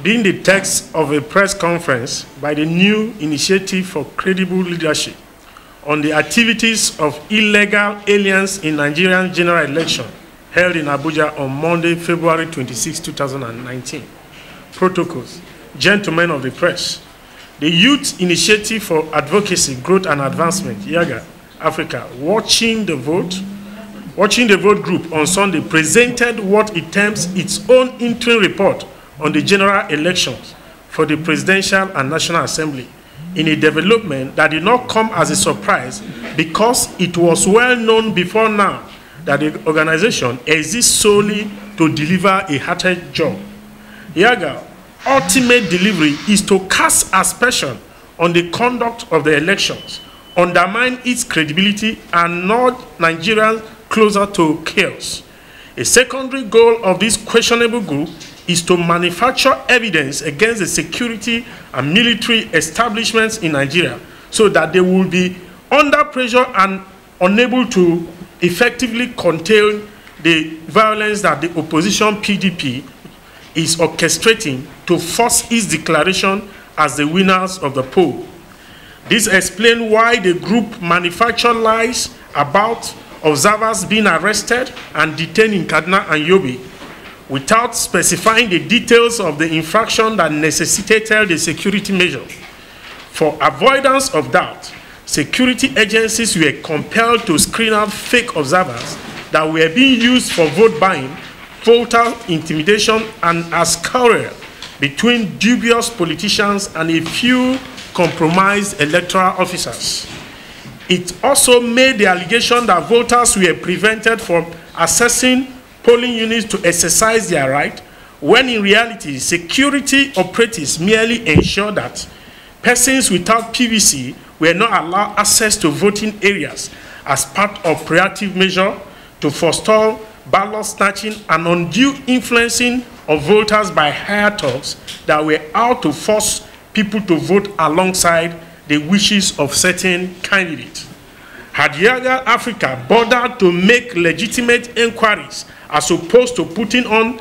being the text of a press conference by the new Initiative for Credible Leadership on the activities of illegal aliens in Nigerian general election held in Abuja on Monday, February 26, 2019. Protocols. Gentlemen of the press, the Youth Initiative for Advocacy, Growth and Advancement, YIAGA, Africa, Watching the Vote group on Sunday presented what it terms its own interim report on the general elections for the Presidential and National Assembly, in a development that did not come as a surprise because it was well known before now that the organization exists solely to deliver a hearted job. YIAGA's ultimate delivery is to cast aspersion on the conduct of the elections, undermine its credibility, and nudge Nigerians closer to chaos. A secondary goal of this questionable group is to manufacture evidence against the security and military establishments in Nigeria so that they will be under pressure and unable to effectively contain the violence that the opposition PDP is orchestrating to force its declaration as the winners of the poll. This explains why the group manufactured lies about observers being arrested and detained in Kaduna and Yobe without specifying the details of the infraction that necessitated the security measure. For avoidance of doubt, security agencies were compelled to screen out fake observers that were being used for vote buying, voter intimidation, and as courier between dubious politicians and a few compromised electoral officers. It also made the allegation that voters were prevented from accessing polling units to exercise their right, when in reality, security operatives merely ensured that persons without PVC were not allowed access to voting areas as part of preemptive measure to forestall ballot snatching and undue influencing of voters by hired thugs that were out to force people to vote alongside the wishes of certain candidates. Had YIAGA Africa bothered to make legitimate inquiries as opposed to putting on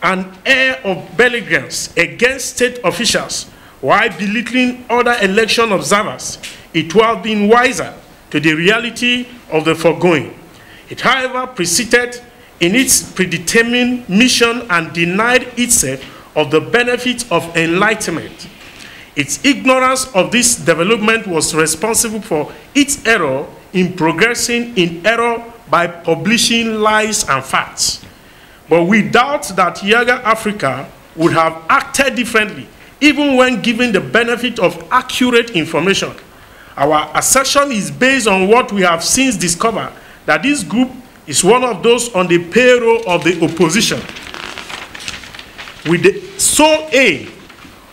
an air of belligerence against state officials while belittling other election observers, it would have been wiser to the reality of the foregoing. It, however, proceeded in its predetermined mission and denied itself of the benefits of enlightenment. Its ignorance of this development was responsible for its error in progressing in error by publishing lies and facts. But we doubt that YIAGA Africa would have acted differently, even when given the benefit of accurate information. Our assertion is based on what we have since discovered, that this group is one of those on the payroll of the opposition, with the sole aim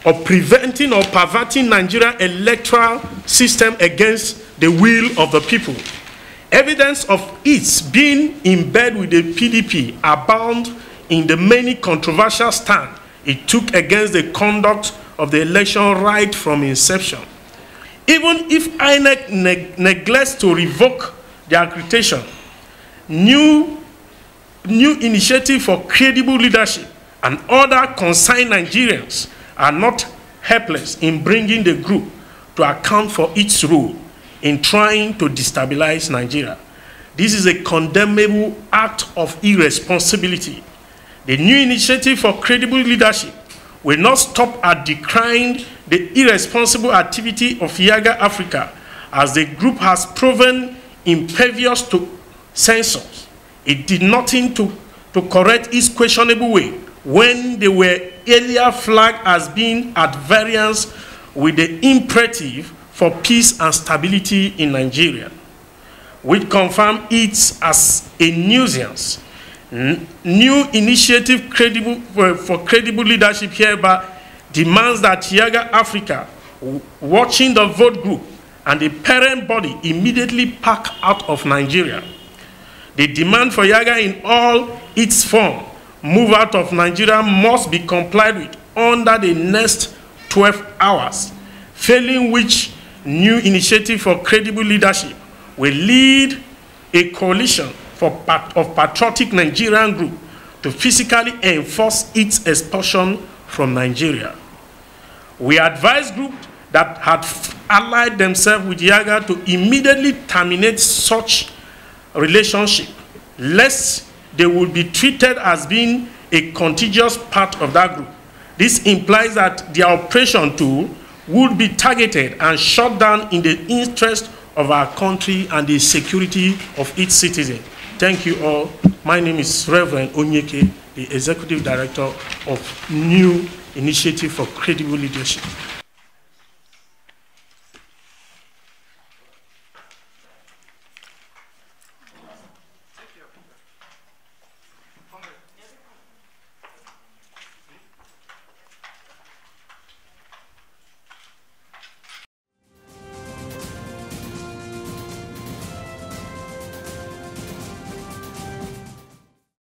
of preventing or perverting Nigerian electoral system against the will of the people. Evidence of its being in bed with the PDP abound in the many controversial stands it took against the conduct of the election right from inception. Even if INEC neglects to revoke the accreditation, new initiative for credible leadership and other concerned Nigerians are not helpless in bringing the group to account for its role in trying to destabilize Nigeria. This is a condemnable act of irresponsibility. The new initiative for credible leadership will not stop at decrying the irresponsible activity of YIAGA Africa, as the group has proven impervious to censors. It did nothing to correct its questionable way when they were earlier flagged as being at variance with the imperative for peace and stability in Nigeria, which confirm it as a nuisance. New initiative for credible leadership hereby demands that YIAGA Africa, watching the vote group, and the parent body immediately pack out of Nigeria. The demand for YIAGA in all its form move out of Nigeria must be complied with under the next 12 hours, failing which new initiative for credible leadership will lead a coalition of patriotic Nigerian group to physically enforce its expulsion from Nigeria. We advise groups that had allied themselves with YIAGA to immediately terminate such relationship, lest they would be treated as being a contiguous part of that group. This implies that their operation too would be targeted and shut down in the interest of our country and the security of its citizens. Thank you all. My name is Reverend Onyeke, the Executive Director of New Initiative for Credible Leadership.